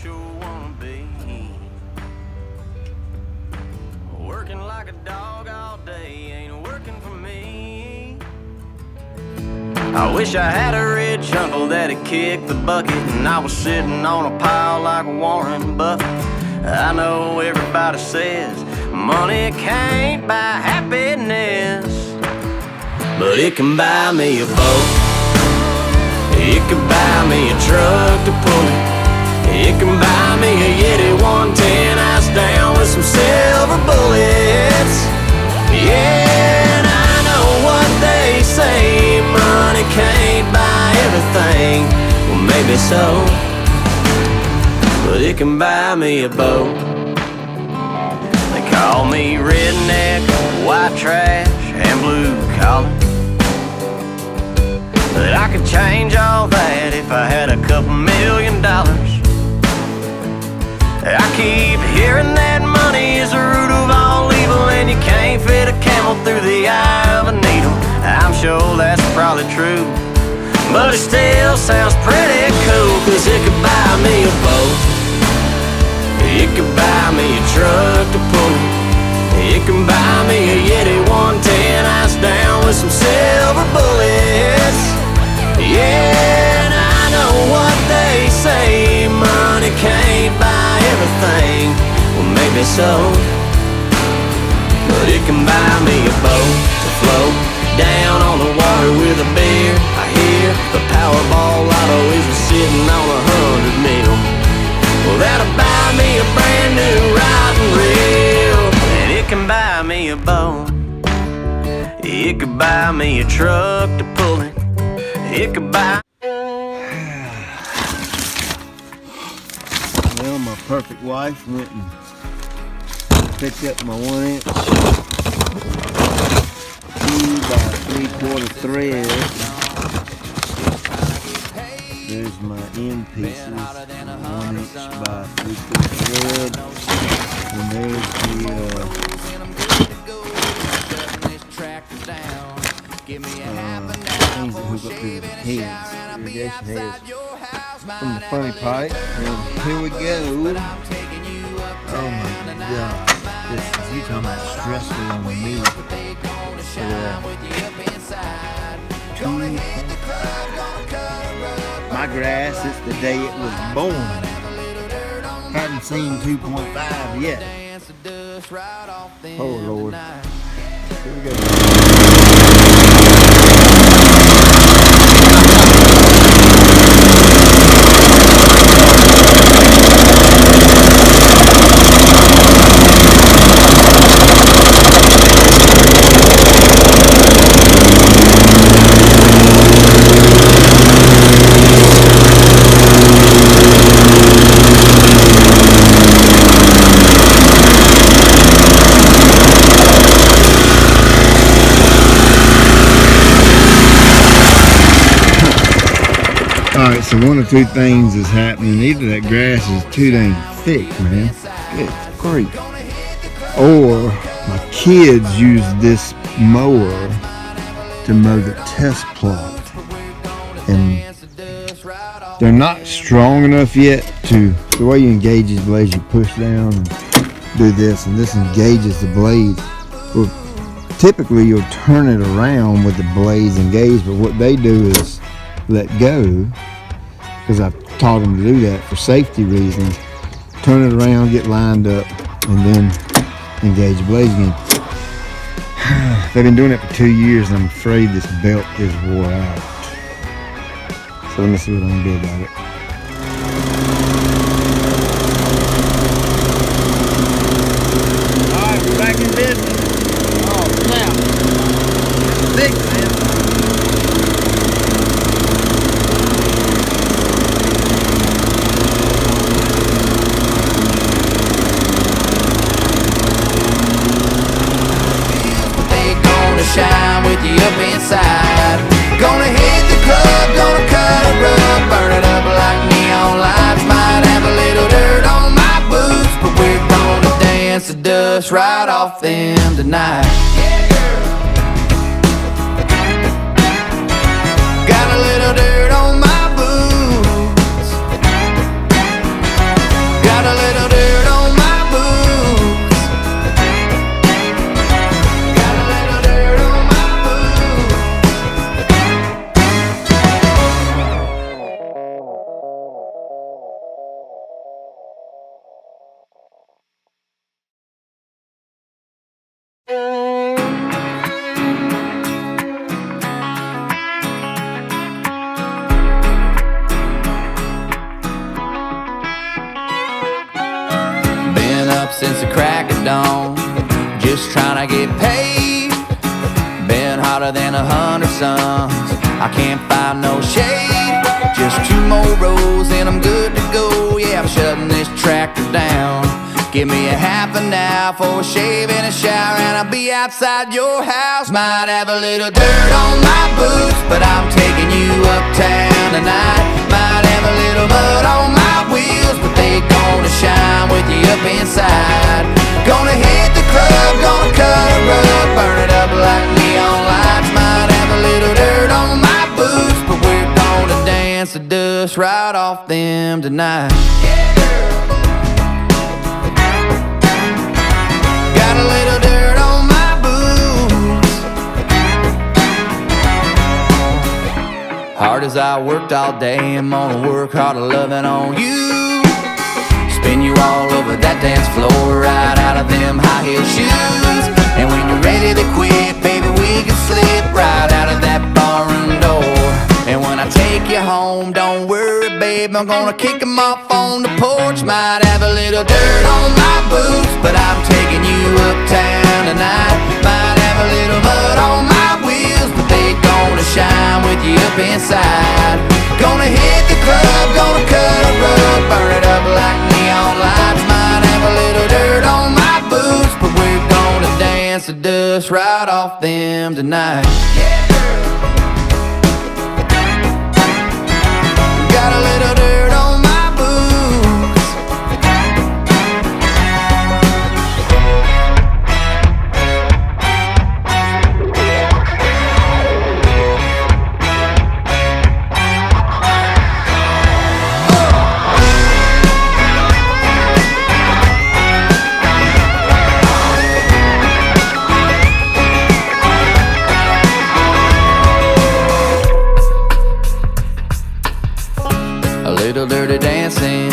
sure wanna be. Working like a dog all day ain't working for me. I wish I had a rich uncle that'd kick the bucket and I was sitting on a pile like Warren Buffett. I know everybody says money can't buy happiness, but it can buy me a boat. It can buy me a truck to pull it. It can buy me a Yeti 110 ice down with some silver bullets. Yeah, and I know what they say, money can't buy everything. Well, maybe so, but it can buy me a boat. They call me redneck, white trash, and blue collar, but I could change all that if I had a couple $1 million. I keep hearing that money is the root of all evil, and you can't fit a camel through the eye of a needle. I'm sure that's probably true, but it still sounds pretty cool, 'cause it could buy me a boat. It could buy me a truck to pull it. It can buy me a Yeti 110 ice down with some silver bullets. Yeah, and I know what they say, money can't buy everything. Well, maybe so, but it can buy me a boat to float down on the water with a beer. I hear the Powerball lotto is sitting on 100 mil. Well, that'll buy me a brand new rod and reel. And it can buy me a boat. It could buy me a truck to pull it. It could buy. Well, my perfect wife went and picked up my 1-inch 2 by 3/4 thread. There's my end pieces, 1-inch by 3/4 thread, and there's the things that hook up to the heads, irrigation heads from the funny pipe. And here we go. Oh my God, this is, you talking about stressful on me. My grass, it's the day it was born. Haven't seen 2.5 yet. Oh Lord. Here we go. Alright, so one of two things is happening. Either that grass is too dang thick, man. Good grief. Or my kids use this mower to mow the test plot. And they're not strong enough yet to, the way you engage these blades, you push down and do this, and this engages the blades. Well, typically you'll turn it around with the blades engaged, but what they do is let go, because I've taught them to do that for safety reasons. Turn it around, get lined up, and then engage the blades again. They've been doing it for 2 years, and I'm afraid this belt is wore out. So let me see what I can do about it. Alright, we're back in business. Oh, snap. Big, man. Shine with you up inside. Gonna hit the club, gonna cut a rug, burn it up like neon lights. Might have a little dirt on my boots, but we're gonna dance the dust right off them tonight. Yeah, girl. Got a little dirt on my boots. just trying to get paid. Been hotter than 100 suns. I can't find no shade. Just 2 more rows and I'm good to go. Yeah, I'm shutting this tractor down. Give me a half an hour for a shave and a shower, and I'll be outside your house. Might have a little dirt on my boots, but I'm taking you uptown tonight. Might have a little mud on my wheels, but they gonna shine with you up inside. Gonna hit the club, gonna cut a rug, burn it up like neon lights. Might have a little dirt on my boots, but we're gonna dance the dust right off them tonight. Got a little dirt on my boots. Hard as I worked all day, I'm gonna work harder loving on you. Spin you all over that dance floor, right out of them high heel shoes. And when you're ready to quit, baby, we can slip right out of that barroom door. And when I take you home, don't worry, babe, I'm gonna kick them off on the porch. Might have a little dirt on my boots, but I'm taking you uptown tonight. Might have a little mud on my wheels, but they gonna shine with you up inside. Gonna hit the club, gonna cut a rug, burn it up like neon lights. Might have a little dirt on my boots, but we're gonna dance the dust right off them tonight. Got a little dirt on my boots. A little dirty dancing,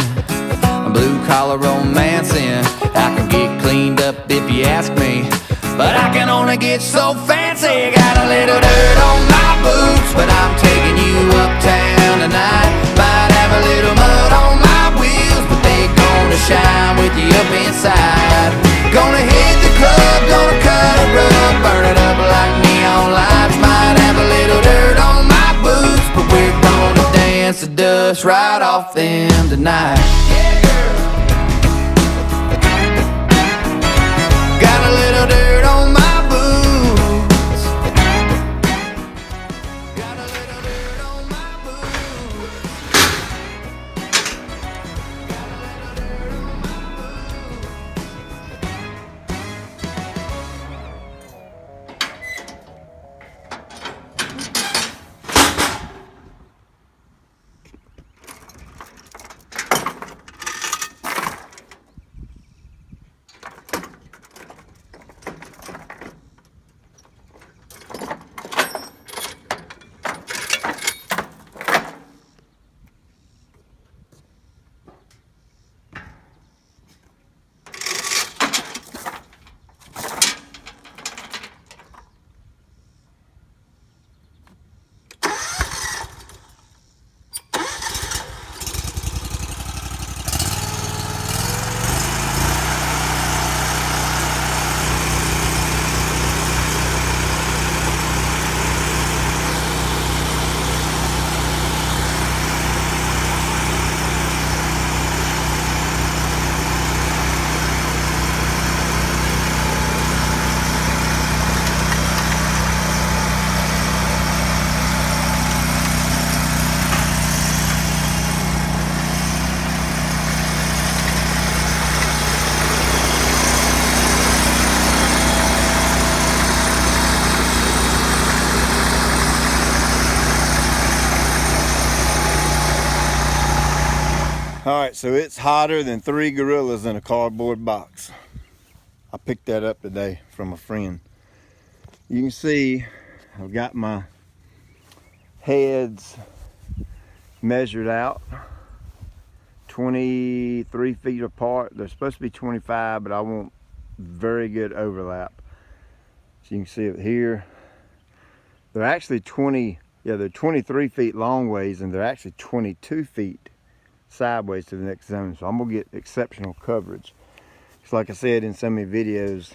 blue collar romancing. I can get cleaned up if you ask me, but I can only get so fancy. Got a little dirt on my boots, but I'm taking you uptown tonight. Might have a little mud on my wheels, but they gonna shine with you up inside. Gonna hit the club, gonna cut a rug, burn it up like neon lights. Might have a little dirt on my boots, but we're gonna dance the dust right off them tonight. Got a little dirt on my boots. Got a little dirt on my boots. Got a little dirt on my Alright, so it's hotter than 3 gorillas in a cardboard box. I picked that up today from a friend. You can see I've got my heads measured out 23 feet apart. They're supposed to be 25, but I want very good overlap. So you can see it here. They're actually they're 23 feet long ways, and they're actually 22 feet sideways to the next zone. So I'm gonna get exceptional coverage. It's like I said in so many videos,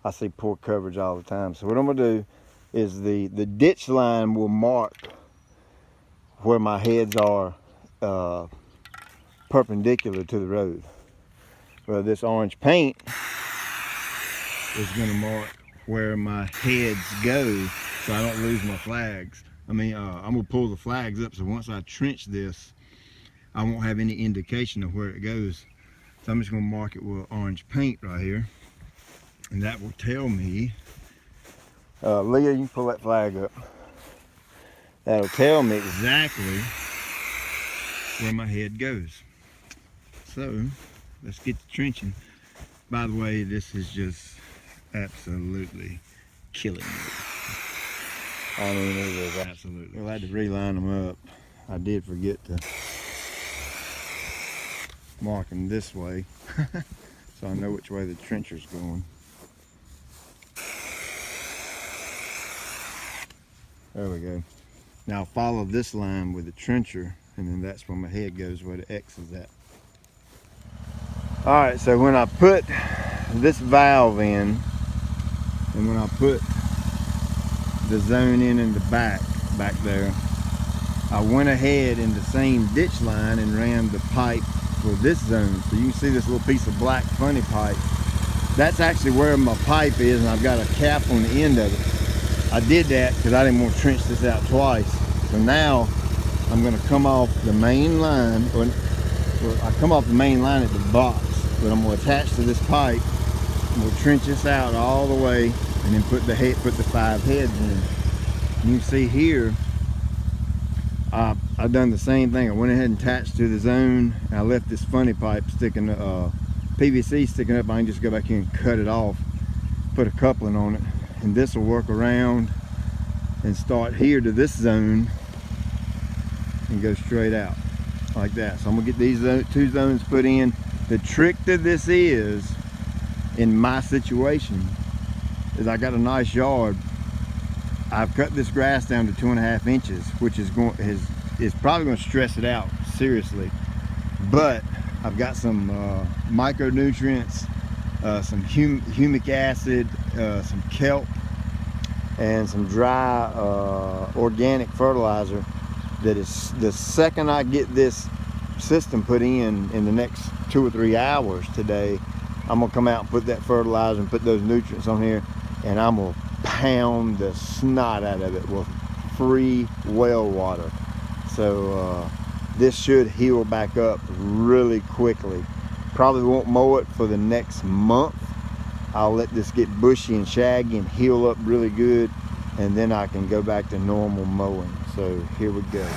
I see poor coverage all the time. So what I'm gonna do is the ditch line will mark where my heads are perpendicular to the road. Well, this orange paint is gonna mark where my heads go so I don't lose my flags. I mean, I'm gonna pull the flags up so once I trench this, I won't have any indication of where it goes. So I'm just gonna mark it with orange paint right here. And that will tell me, Leah, you can pull that flag up. That'll tell me exactly where my head goes. So let's get to trenching. By the way, this is just absolutely killing me. I mean, it is absolutely. We'll have to reline them up. I did forget to mark them this way, so I know which way the trencher's going. There we go. Now follow this line with the trencher, and then that's where my head goes, where the X is at. All right, so when I put this valve in, and when I put the zone in the back there, I went ahead in the same ditch line and ran the pipe for this zone. So you can see this little piece of black funny pipe. That's actually where my pipe is, and I've got a cap on the end of it. I did that because I didn't want to trench this out twice. So now I'm going to come off the main line. I come off the main line at the box, but I'm going to attach to this pipe. And we'll trench this out all the way, and then put the 5 heads in. And you can see here, I've done the same thing. I went ahead and attached to the zone. And I left this funny pipe sticking, PVC sticking up. I can just go back here and cut it off, put a coupling on it, and this will work around and start here to this zone and go straight out like that. So I'm gonna get these 2 zones put in. The trick to this is, in my situation, is I got a nice yard. I've cut this grass down to 2.5 inches, which is probably going to stress it out seriously. But I've got some micronutrients, some humic acid, some kelp, and some dry organic fertilizer. That is, the second I get this system put in the next 2 or 3 hours today, I'm gonna come out and put that fertilizer and put those nutrients on here, and I'm gonna pound the snot out of it with free well water. So this should heal back up really quickly. Probably won't mow it for the next month. I'll let this get bushy and shaggy and heal up really good, and then I can go back to normal mowing. So here we go.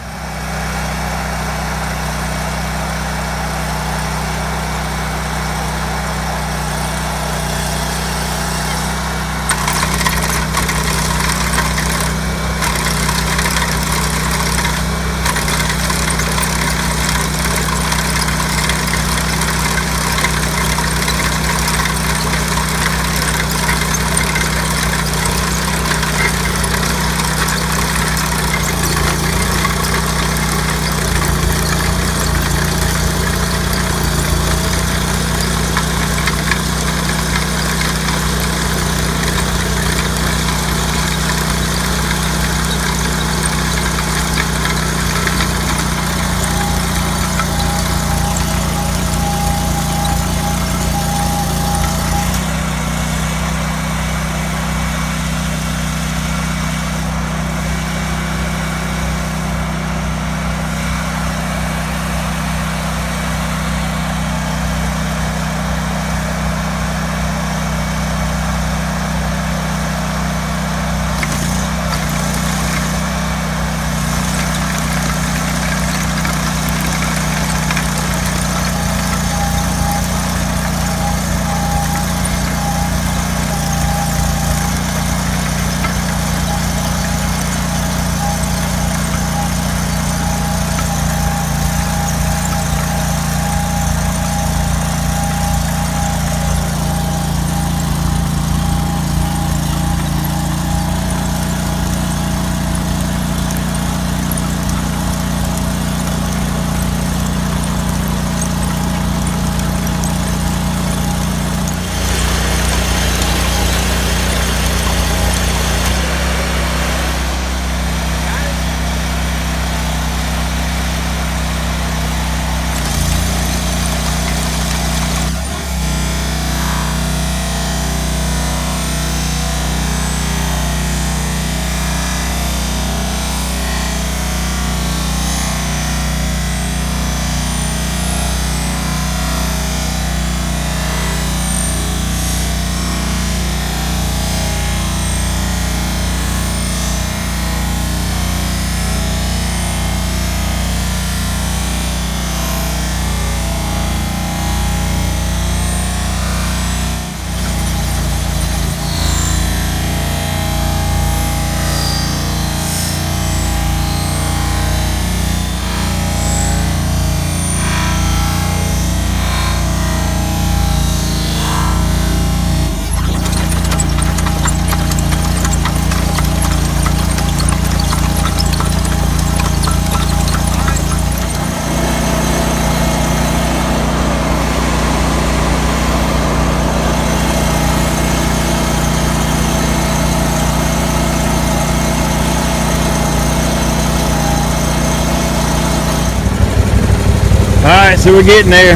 Alright, so we're getting there.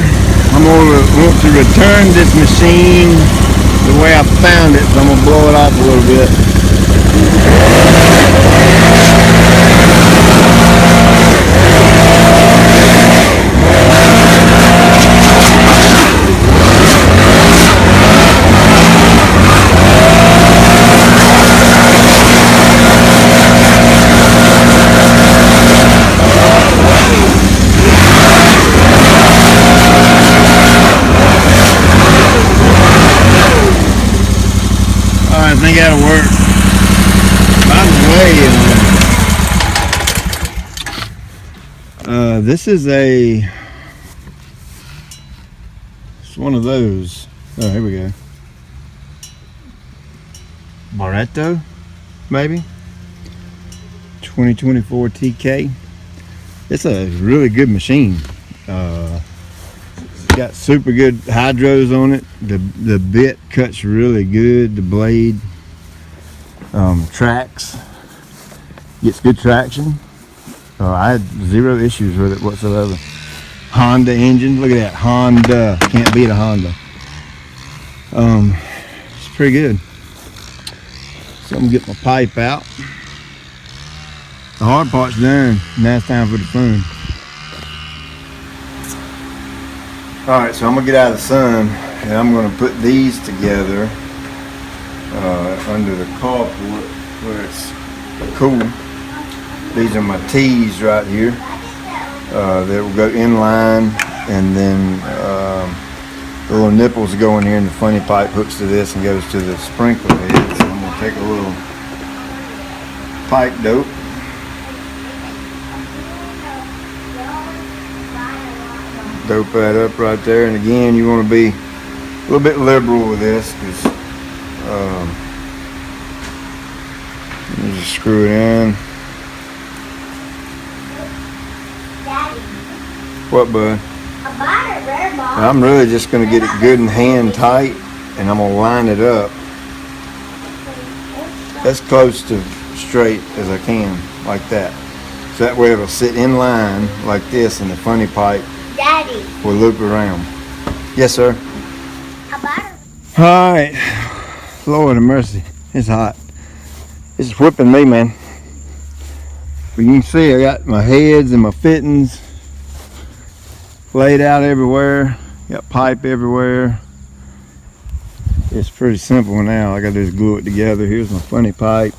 I'm gonna want to return this machine the way I found it, so I'm gonna blow it off a little bit. I think that'll work. By the way, this is it's one of those. Oh, here we go. Barretto, maybe. 2024 TK. It's a really good machine. It's got super good hydros on it. The bit cuts really good. The blade tracks, gets good traction. I had zero issues with it whatsoever. Honda engine, look at that, Honda, can't beat a Honda. It's pretty good. So I'm gonna get my pipe out. The hard part's done, now it's time for the fun. Alright, so I'm gonna get out of the sun and I'm gonna put these together under the carport where it's cool. These are my T's right here that will go in line, and then the little nipples go in here, and the funny pipe hooks to this and goes to the sprinkler head. So I'm gonna take a little pipe dope, dope that up right there. And again, you want to be a little bit liberal with this, because you just screw it in. Daddy, What, bud? I bought a rare ball. I'm really just going to get it good and hand tight, and I'm going to line it up as close to straight as I can, like that. So that way it'll sit in line like this, and the funny pipe Daddy, will loop around. Yes, sir. I bought a All right. Lord have mercy. It's hot. It's whipping me, man. But you can see I got my heads and my fittings laid out everywhere. Got pipe everywhere. It's pretty simple now. All I gotta do is glue it together. Here's my funny pipe.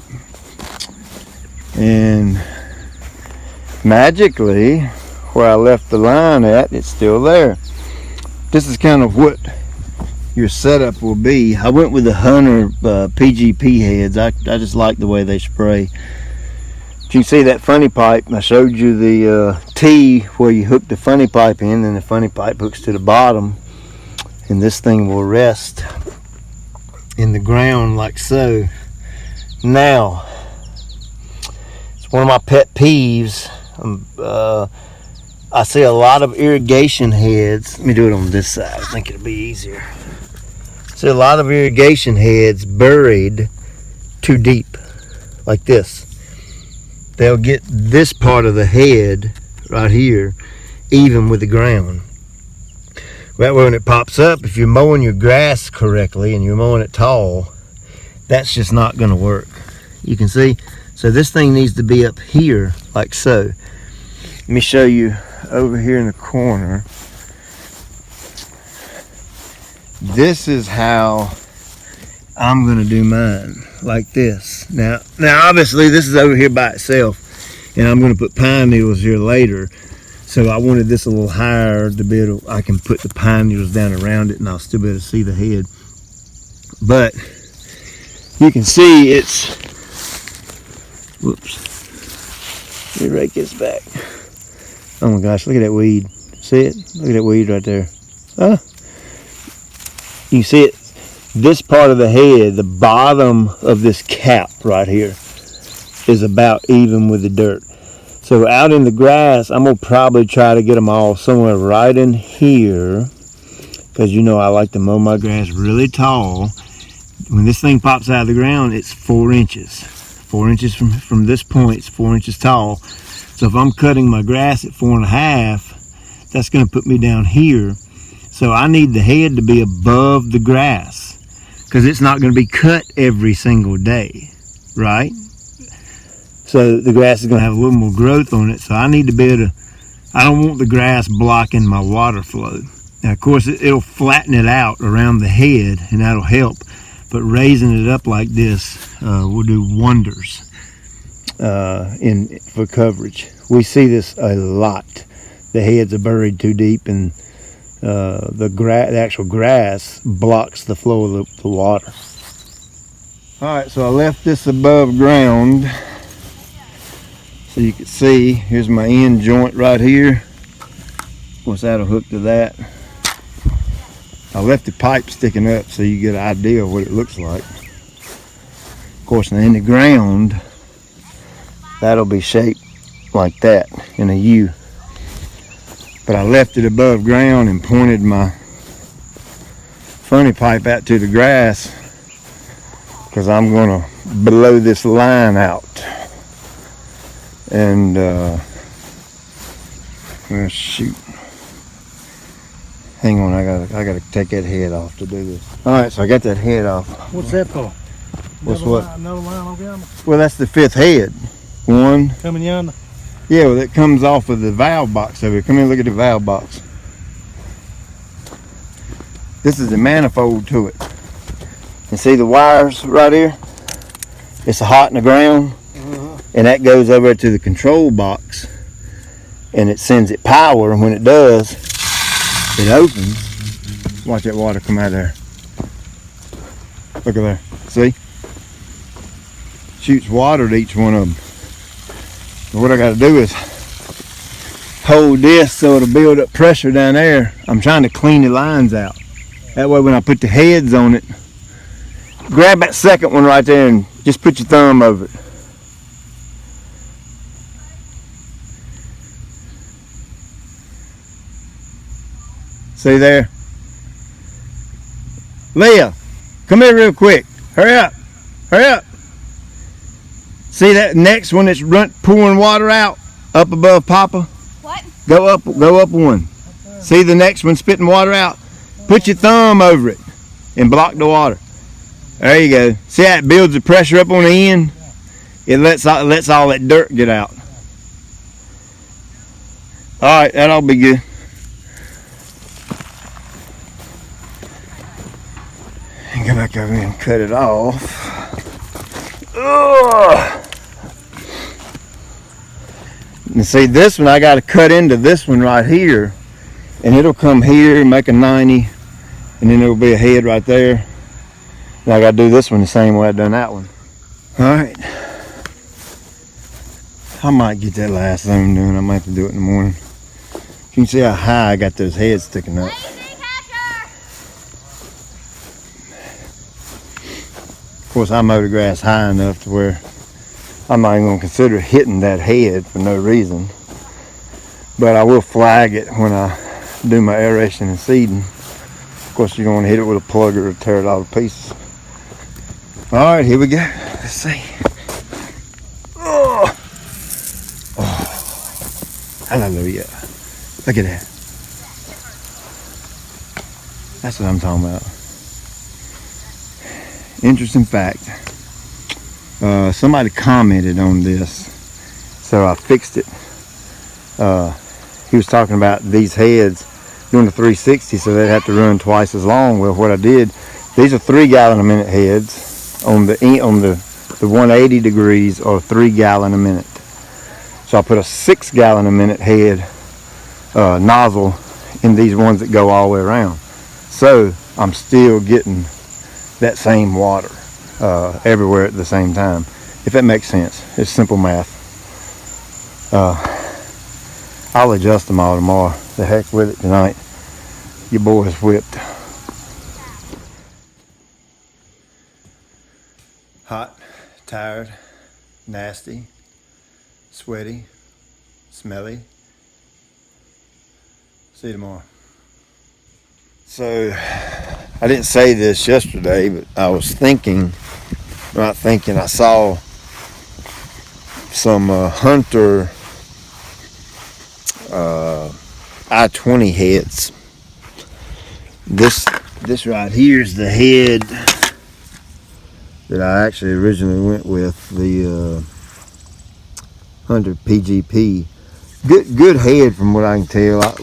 And magically, where I left the line at, it's still there. This is kind of what your setup will be. I went with the Hunter PGP heads. I just like the way they spray. But you can see that funny pipe. I showed you the T where you hook the funny pipe in, and the funny pipe hooks to the bottom, and this thing will rest in the ground like so. Now, it's one of my pet peeves. I see a lot of irrigation heads. Let me do it on this side. I think it'll be easier. I see a lot of irrigation heads buried too deep, like this. They'll get this part of the head right here even with the ground. That way when it pops up, if you're mowing your grass correctly and you're mowing it tall, that's just not going to work. You can see, so this thing needs to be up here like so. Let me show you over here in the corner. This is how I'm gonna do mine, like this. Now obviously this is over here by itself, and I'm gonna put pine needles here later. So I wanted this a little higher to be able, I can put the pine needles down around it and I'll still be able to see the head. But you can see it's, whoops, let me rake this back. Oh my gosh, look at that weed. See it? Look at that weed right there. Huh? You can see it, this part of the head, the bottom of this cap right here is about even with the dirt. So out in the grass, I'm going to probably try to get them all somewhere right in here, because you know I like to mow my grass really tall. When this thing pops out of the ground, it's 4 inches. 4 inches from this point, it's 4 inches tall. So if I'm cutting my grass at 4.5, that's going to put me down here. So I need the head to be above the grass because it's not going to be cut every single day, right? So the grass is going to have a little more growth on it. So I need to be able to, I don't want the grass blocking my water flow. Now, of course, it'll flatten it out around the head, and that'll help. But raising it up like this will do wonders for coverage. We see this a lot. The heads are buried too deep, and the actual grass blocks the flow of the water. All right, so I left this above ground. So you can see, here's my end joint right here. Of course, that'll hook to that. I left the pipe sticking up so you get an idea of what it looks like. Of course, in the ground, that'll be shaped like that in a U. But I left it above ground and pointed my funny pipe out to the grass because I'm going to blow this line out. And let's shoot. Hang on, I gotta take that head off to do this. All right, so I got that head off. What's that for? What's another what? Line, another line over yonder? Well, that's the fifth head. One. Coming yonder? Yeah, well, that comes off of the valve box over here. Come here and look at the valve box. This is the manifold to it. And see the wires right here? It's hot in the ground. And that goes over to the control box and it sends it power, and when it does, it opens. Watch that water come out of there. Look at there. See? Shoots water at each one of them. And what I got to do is hold this so it'll build up pressure down there. I'm trying to clean the lines out. That way when I put the heads on it, grab that second one right there and just put your thumb over it. See there? Leah, come here real quick. Hurry up. Hurry up. See that next one that's pouring water out up above Papa? What? Go up one. See the next one spitting water out? Put your thumb over it and block the water. There you go. See how it builds the pressure up on the end? It lets all that dirt get out. All right, that'll be good. And go back over here and cut it off. Ugh. And see this one, I got to cut into this one right here, and it'll come here, make a 90, and then there'll be a head right there. And I got to do this one the same way I done that one. All right. I might get that last zone done. I might have to do it in the morning. You can see how high I got those heads sticking up. Of course, I mow the grass high enough to where I'm not even going to consider hitting that head for no reason. But I will flag it when I do my aeration and seeding. Of course, you're going to hit it with a plugger to tear it all to pieces. All right, here we go. Let's see. Oh, hallelujah. Look at that. That's what I'm talking about. Interesting fact. Somebody commented on this, so I fixed it. He was talking about these heads doing the 360, so they'd have to run twice as long. Well, what I did, these are 3 gallon a minute heads. On the 180 degrees or 3 gallon a minute. So I put a 6 gallon a minute head nozzle in these ones that go all the way around. So I'm still getting that same water everywhere at the same time, if that makes sense. It's simple math. I'll adjust them all tomorrow. The heck with it tonight. Your boy's whipped. Hot, tired, nasty, sweaty, smelly. See you tomorrow. So, I didn't say this yesterday, but I was thinking, I saw some hunter I-20 heads. This right here is the head that I actually originally went with, the 100 PGP. Good head from what I can tell.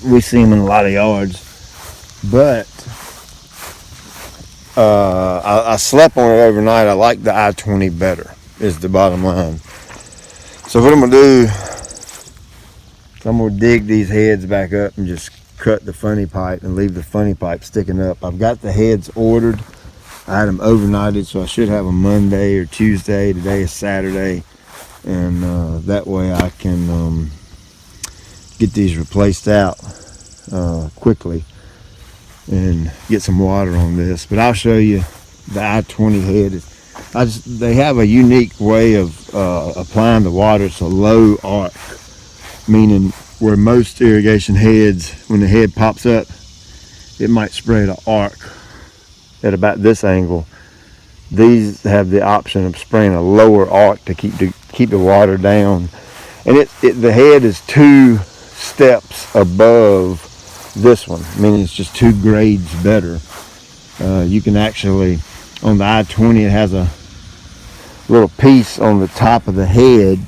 We see them in a lot of yards, but I slept on it overnight. I like the I-20 better, is the bottom line. So what I'm gonna do is I'm gonna dig these heads back up and just cut the funny pipe and leave the funny pipe sticking up. I've got the heads ordered. I had them overnighted, so I should have them Monday or Tuesday. Today is Saturday, and that way I can get these replaced out quickly and get some water on this. But I'll show you the I-20 head. They have a unique way of applying the water. It's a low arc, meaning where most irrigation heads, when the head pops up, it might spray an arc at about this angle. These have the option of spraying a lower arc to keep the water down, and the head is 2 steps above this one, meaning it's just 2 grades better. You can actually, on the I-20, it has a little piece on the top of the head,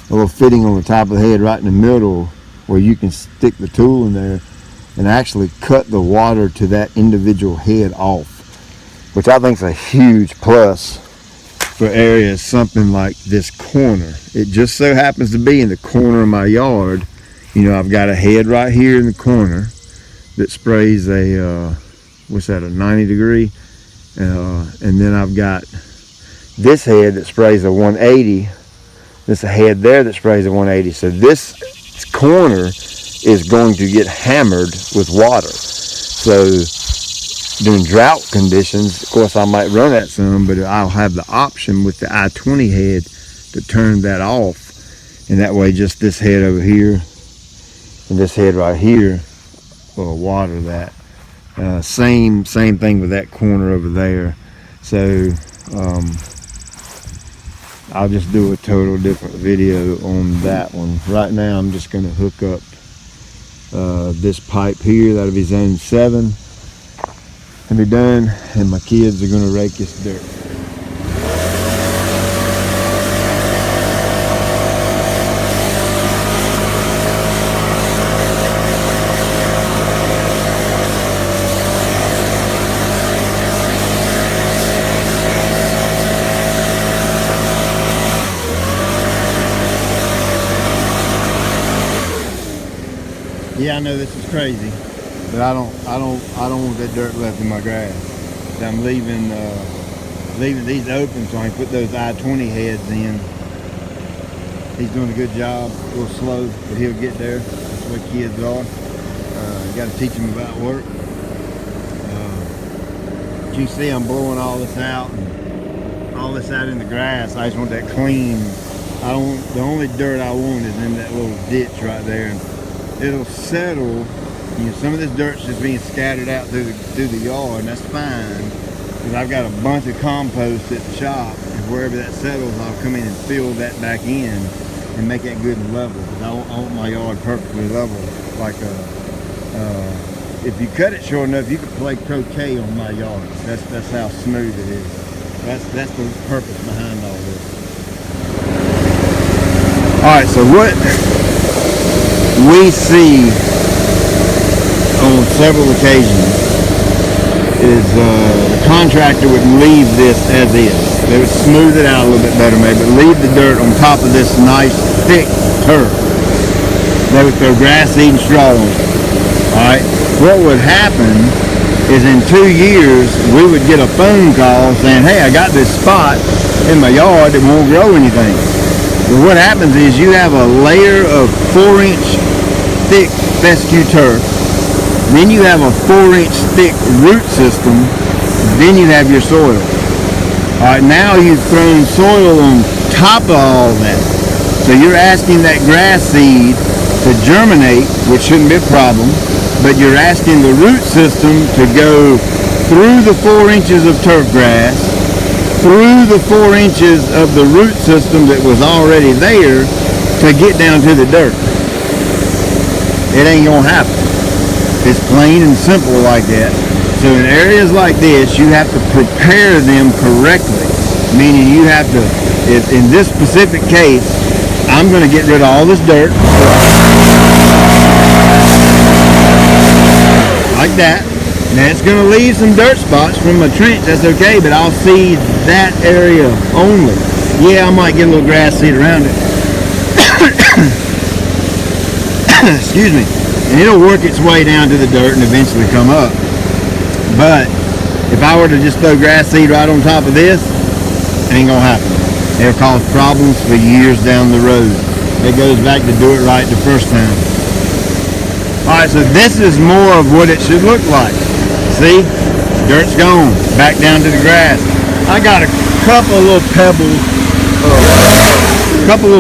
a little fitting on the top of the head right in the middle, where you can stick the tool in there and actually cut the water to that individual head off, which I think is a huge plus for areas something like this corner. It just so happens to be in the corner of my yard. You know, I've got a head right here in the corner that sprays a what's that, a 90 degree, and then I've got this head that sprays a 180. There's a head there that sprays a 180. So this corner is going to get hammered with water. So during drought conditions, of course I might run that some, but I'll have the option with the I-20 head to turn that off, and that way just this head over here and this head right here will water that. Same thing with that corner over there. So I'll just do a total different video on that one. Right now I'm just going to hook up this pipe here. That'll be zone 7 and be done, and my kids are going to rake this dirt. Yeah, I know this is crazy, but I don't want that dirt left in my grass. So I'm leaving these open so I can put those I-20 heads in. He's doing a good job, a little slow, but he'll get there. That's the way kids are. You got to teach them about work. But you see, I'm blowing all this out, and all this out in the grass. I just want that clean. The only dirt I want is in that little ditch right there. It'll settle. You know, some of this dirt's just being scattered out through the yard, and that's fine, because I've got a bunch of compost at the shop, and wherever that settles, I'll come in and fill that back in and make that good and level, because I want my yard perfectly level. Like if you cut it short enough, you could play croquet on my yard. That's how smooth it is. That's the purpose behind all this. All right, so what we see on several occasions is the contractor would leave this as is. They would smooth it out a little bit better maybe, but leave the dirt on top of this nice thick turf. They would throw grass seed and straw on it. Alright, what would happen is in 2 years we would get a phone call saying, hey, I got this spot in my yard that won't grow anything. But what happens is you have a layer of 4-inch thick fescue turf, then you have a 4-inch thick root system, then you have your soil. Alright, now you've thrown soil on top of all that. So you're asking that grass seed to germinate, which shouldn't be a problem, but you're asking the root system to go through the 4 inches of turf grass, through the 4 inches of the root system that was already there, to get down to the dirt. it ain't gonna happen. It's plain and simple like that. So in areas like this, you have to prepare them correctly. Meaning you have to, if in this specific case, I'm gonna get rid of all this dirt. Like that. Now it's gonna leave some dirt spots from my trench, that's okay, but I'll seed that area only. Yeah, I might get a little grass seed around it. Excuse me. And it'll work its way down to the dirt and eventually come up. But if I were to just throw grass seed right on top of this, it ain't gonna happen. It'll cause problems for years down the road. It goes back to do it right the first time. Alright, so this is more of what it should look like. See? Dirt's gone. Back down to the grass. I got a couple of little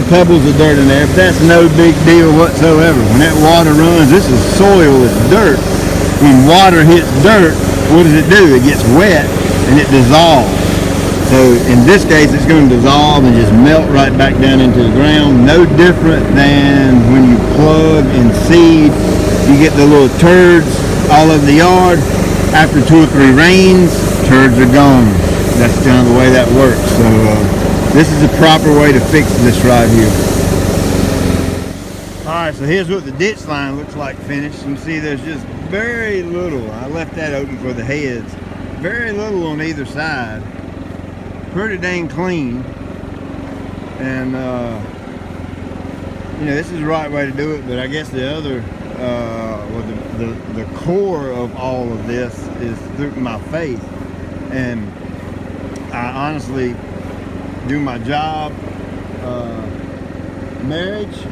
pebbles of dirt in there, but that's no big deal whatsoever. When that water runs, this is soil, it's dirt. When water hits dirt, what does it do? It gets wet and it dissolves. So in this case, it's going to dissolve and just melt right back down into the ground. No different than when you plug and seed. You get the little turds all over the yard. After 2 or 3 rains, turds are gone. That's kind of the way that works. So this is the proper way to fix this right here. Alright, so here's what the ditch line looks like finished. You can see there's just very little. I left that open for the heads. Very little on either side. Pretty dang clean. And you know, this is the right way to do it, but I guess the other the core of all of this is through my faith. And I honestly do my job, marriage,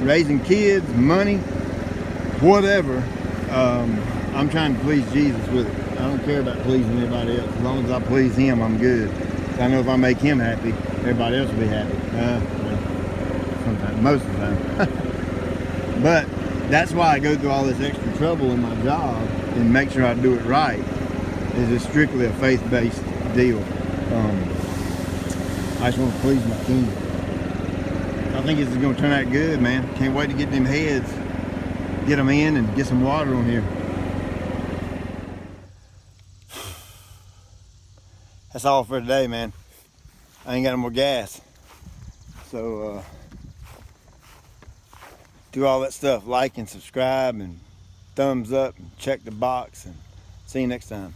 raising kids, money, whatever. I'm trying to please Jesus with it. I don't care about pleasing anybody else. As long as I please him, I'm good. I know if I make him happy, everybody else will be happy. Well, sometimes, most of the time. But that's why I go through all this extra trouble in my job and make sure I do it right. It's strictly a faith-based deal. I just want to please my king. I think this is going to turn out good, man. Can't wait to get them heads, get them in, and get some water on here. That's all for today, man. I ain't got no more gas. So, do all that stuff. Like and subscribe and thumbs up and check the box. And see you next time.